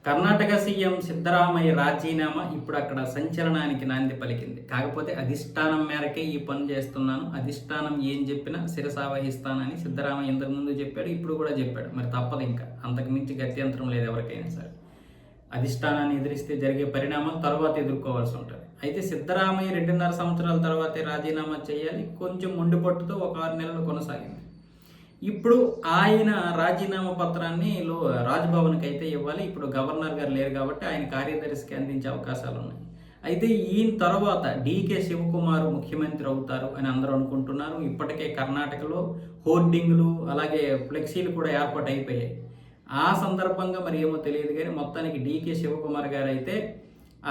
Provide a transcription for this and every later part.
Karnataka CM Siddaramaiah రాజీనామా ఇప్పుడు అక్కడ సంచలనానికి నాంది పలికింది. కాకపోతే అధిష్టానం మేరకే ఈ పని చేస్తున్నాను, అధిష్టానం ఏం చెప్పినా శిరసావహిస్తానని సిద్ధరామయ్య ఇంతకు ముందు చెప్పాడు, ఇప్పుడు కూడా చెప్పాడు. మరి తప్పదు, ఇంకా అంతకు మించి గత్యంతరం లేదు ఎవరికైనా సరే. అధిష్టానాన్ని ఎదిరిస్తే జరిగే పరిణామాలు తర్వాత ఎదుర్కోవాల్సి ఉంటుంది. అయితే సిద్ధరామయ్య 2.5 సంవత్సరాల తర్వాతే రాజీనామా చేయాలి, కొంచెం మొండిపట్టుతో ఒక 6 నెలలు కొనసాగింది. ఇప్పుడు ఆయన రాజీనామా పత్రాన్ని రాజ్భవన్కి అయితే ఇవ్వాలి. ఇప్పుడు గవర్నర్ గారు లేరు కాబట్టి ఆయన కార్యదర్శికి అందించే అవకాశాలు ఉన్నాయి. అయితే ఈయన తర్వాత డీకే శివకుమార్ ముఖ్యమంత్రి అవుతారు అని అందరూ అనుకుంటున్నారు. ఇప్పటికే కర్ణాటకలో హోర్డింగ్లు అలాగే ఫ్లెక్సీలు కూడా ఏర్పాటు అయిపోయాయి. ఆ సందర్భంగా మరి ఏమో తెలియదు కానీ మొత్తానికి డీకే శివకుమార్ గారు అయితే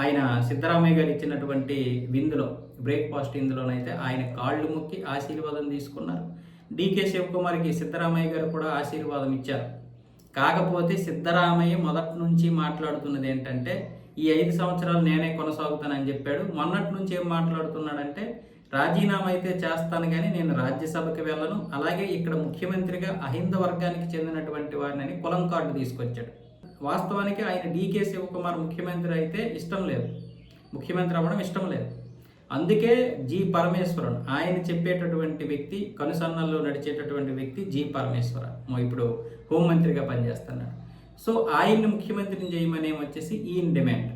ఆయన సిద్ధరామయ్య గారు ఇచ్చినటువంటి విందులో, బ్రేక్ఫాస్ట్ ఇందులోనైతే ఆయన కాళ్ళు మొక్కి ఆశీర్వాదం తీసుకున్నారు. డీకే శివకుమార్కి సిద్ధరామయ్య గారు కూడా ఆశీర్వాదం ఇచ్చారు. కాకపోతే సిద్ధరామయ్య మొదటి నుంచి మాట్లాడుతున్నది ఏంటంటే ఈ 5 సంవత్సరాలు నేనే కొనసాగుతానని చెప్పాడు. మొన్నటి నుంచి ఏం మాట్లాడుతున్నాడంటే రాజీనామా అయితే చేస్తాను కానీ నేను రాజ్యసభకి వెళ్ళను, అలాగే ఇక్కడ ముఖ్యమంత్రిగా అహింద వర్గానికి చెందినటువంటి వారిని కులం కార్డు తీసుకొచ్చాడు. వాస్తవానికి ఆయన డీకే శివకుమార్ ముఖ్యమంత్రి అయితే ఇష్టం లేదు, ముఖ్యమంత్రి అవ్వడం ఇష్టం లేదు. అందుకే జి పరమేశ్వరన్ ఆయన చెప్పేటటువంటి వ్యక్తి, కనుసన్నల్లో నడిచేటటువంటి వ్యక్తి జి పరమేశ్వర ఇప్పుడు హోంమంత్రిగా పనిచేస్తున్నాడు. సో ఆయన్ని ముఖ్యమంత్రిని చేయమని వచ్చేసి ఈయన డిమాండ్.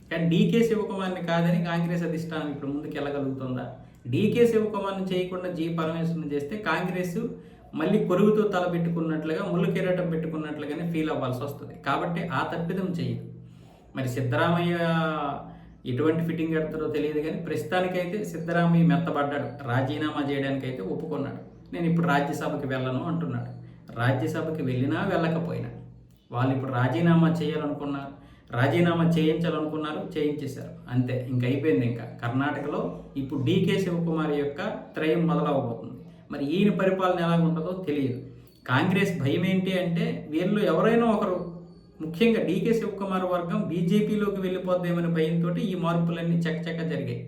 కానీ డీకే శివకుమార్ని కాదని కాంగ్రెస్ అధిష్టానం ఇప్పుడు ముందుకు వెళ్ళగలుగుతుందా? డీకే శివకుమార్ని చేయకుండా జి పరమేశ్వరన్ చేస్తే కాంగ్రెస్ మళ్ళీ కొరుగుతో తల పెట్టుకున్నట్లుగా, ముళ్ళు కిరీటం పెట్టుకున్నట్లుగానే ఫీల్ అవ్వాల్సి వస్తుంది. కాబట్టి ఆ తప్పిదం చేయదు. మరి సిద్ధరామయ్య ఎటువంటి ఫిట్టింగ్ పెడతారో తెలియదు కానీ ప్రస్తుతానికైతే సిద్ధరామయ్య మెత్తబడ్డాడు. రాజీనామా చేయడానికైతే ఒప్పుకున్నాడు. నేను ఇప్పుడు రాజ్యసభకి వెళ్ళను అంటున్నాడు. రాజ్యసభకి వెళ్ళినా వెళ్ళకపోయినా వాళ్ళు ఇప్పుడు రాజీనామా చేయాలనుకున్నారు, రాజీనామా చేయించాలనుకున్నారు, చేయించేశారు. అంతే, ఇంక అయిపోయింది. ఇంకా కర్ణాటకలో ఇప్పుడు డీకే శివకుమార్ యొక్క త్రయం మొదలవబోతుంది. మరి ఈయన పరిపాలన ఎలా ఉంటుందో తెలియదు. కాంగ్రెస్ భయం ఏంటి అంటే వీళ్ళు ఎవరైనా ఒకరు, ముఖ్యంగా డీకే శివకుమార్ వర్గం బీజేపీలోకి వెళ్ళిపోద్దేమనే భయంతో ఈ మార్పులన్నీ చకచక జరిగాయి.